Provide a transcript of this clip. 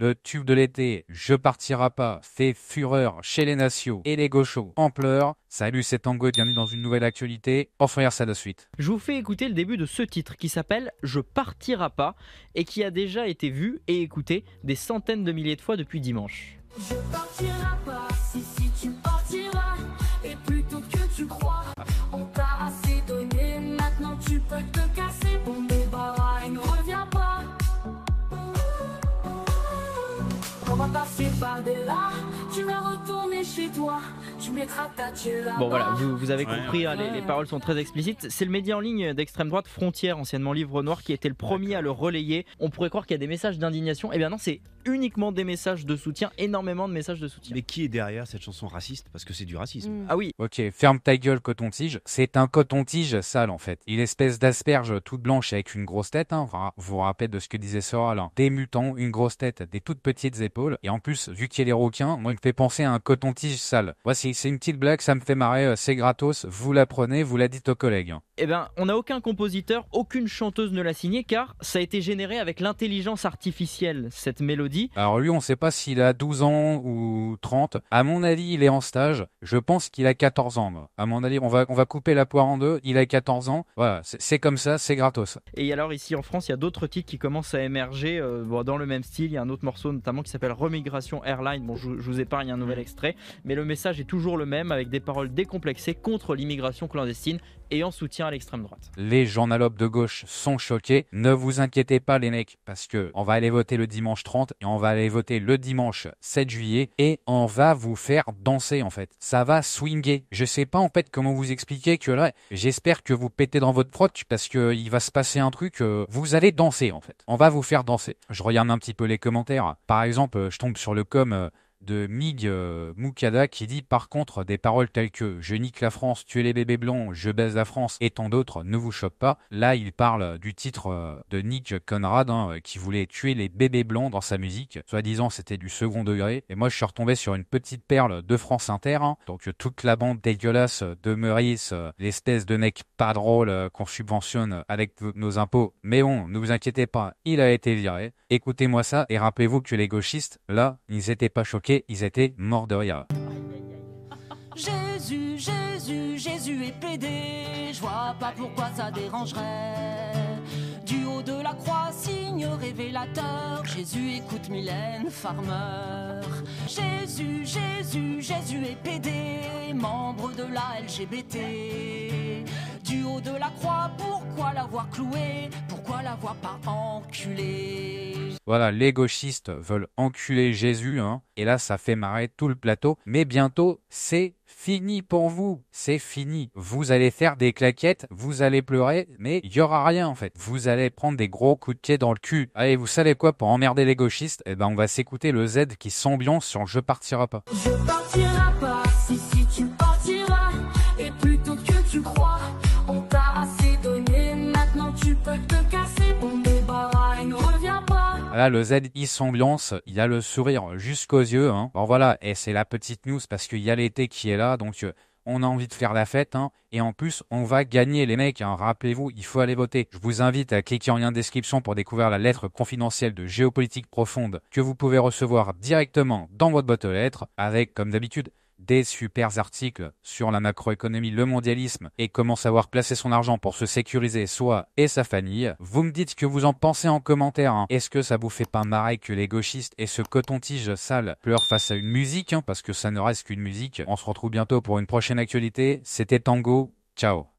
le tube de l'été, Je partirai pas, fait fureur chez les nations et les gauchos en pleurs. Salut, c'est Tango et bienvenue dans une nouvelle actualité. On va faire ça de suite. Je vous fais écouter le début de ce titre qui s'appelle Je partirai pas et qui a déjà été vu et écouté des centaines de milliers de fois depuis dimanche. Je partirai pas, si tu partiras, et plutôt que tu crois, on t'a assez donné, maintenant tu peux te casser, bon débarras et ne reviens pas. On va passer par des là, tu vas retourner chez toi, tu mettras ta tuile là. Bon voilà, vous avez compris, ouais. les paroles sont très explicites. C'est le média en ligne d'extrême droite Frontières, anciennement Livre Noir, qui était le premier à le relayer. On pourrait croire qu'il y a des messages d'indignation. Eh bien non, c'est uniquement des messages de soutien, énormément de messages de soutien. Mais qui est derrière cette chanson raciste? Parce que c'est du racisme. Ah oui, Ok, ferme ta gueule, coton-tige. C'est un coton-tige sale en fait. Une espèce d'asperge toute blanche avec une grosse tête. Hein. Vous vous rappelez de ce que disait Soral. Hein. Des mutants, une grosse tête, des toutes petites épaules. Et en plus, vu qu'il y a les requins, moi il me fait penser à un coton-tige sale. Voici, c'est une petite blague, ça me fait marrer, c'est gratos. Vous la prenez, vous la dites aux collègues. Hein. eh ben on n'a aucun compositeur, aucune chanteuse ne l'a signé car ça a été généré avec l'intelligence artificielle, cette mélodie. Alors lui, on sait pas s'il a 12 ans ou 30. À mon avis, il est en stage. Je pense qu'il a 14 ans. Moi. À mon avis, on va couper la poire en deux. Il a 14 ans. Voilà, c'est comme ça, c'est gratos. Et alors ici en France, il y a d'autres titres qui commencent à émerger dans le même style. Il y a un autre morceau notamment qui s'appelle Remigration Airline. Bon, je vous épargne un nouvel extrait, mais le message est toujours le même avec des paroles décomplexées contre l'immigration clandestine et en soutien à l'extrême droite. Les journalopes de gauche sont choqués. Ne vous inquiétez pas les mecs, parce que on va aller voter le dimanche 30 et on va aller voter le dimanche 7 juillet et on va vous faire danser en fait. Ça va swinguer. Je sais pas en fait comment vous expliquer que là, j'espère que vous pétez dans votre frotte parce que il va se passer un truc, vous allez danser en fait. On va vous faire danser. Je regarde un petit peu les commentaires. Par exemple, je tombe sur le de Mig Moukada qui dit par contre des paroles telles que je nique la France, tuer les bébés blancs, je baise la France et tant d'autres ne vous choquent pas. Là il parle du titre de Nick Conrad qui voulait tuer les bébés blancs dans sa musique, soi-disant c'était du second degré et moi je suis retombé sur une petite perle de France Inter, donc toute la bande dégueulasse de Meurice, l'espèce de mec pas drôle qu'on subventionne avec nos impôts, mais bon ne vous inquiétez pas, il a été viré. Écoutez-moi ça et rappelez-vous que les gauchistes là ils étaient pas choqués, ils étaient morts de rire. Jésus, Jésus, Jésus est pédé, je vois pas pourquoi ça dérangerait. Du haut de la croix, signe révélateur, Jésus écoute Mylène Farmer. Jésus, Jésus, Jésus est pédé, membre de la LGBT. Du haut de la croix, pourquoi l'avoir cloué? Pourquoi l'avoir pas enculé? Voilà, les gauchistes veulent enculer Jésus, et là ça fait marrer tout le plateau, mais bientôt c'est fini pour vous, c'est fini. Vous allez faire des claquettes, vous allez pleurer, mais il y aura rien en fait. Vous allez prendre des gros coups de pied dans le cul. Allez, vous savez quoi, pour emmerder les gauchistes, on va s'écouter le Z qui s'ambiance sur Je partirai pas. Je partirai pas, si tu partiras, et plutôt que tu crois, on t'a assez donné, maintenant tu peux te casser, on débarras et ne reviens pas. Là, le Z, il s'ambiance, il a le sourire jusqu'aux yeux. Bon voilà, et c'est la petite news parce qu'il y a l'été qui est là, donc on a envie de faire la fête. Et en plus, on va gagner les mecs. Rappelez-vous, il faut aller voter. Je vous invite à cliquer en lien de description pour découvrir la lettre confidentielle de géopolitique profonde que vous pouvez recevoir directement dans votre boîte aux lettres avec, comme d'habitude, des super articles sur la macroéconomie, le mondialisme et comment savoir placer son argent pour se sécuriser soi et sa famille. Vous me dites ce que vous en pensez en commentaire. Est-ce que ça vous fait pas marrer que les gauchistes et ce coton-tige sale pleurent face à une musique, parce que ça ne reste qu'une musique. On se retrouve bientôt pour une prochaine actualité. C'était Tango. Ciao.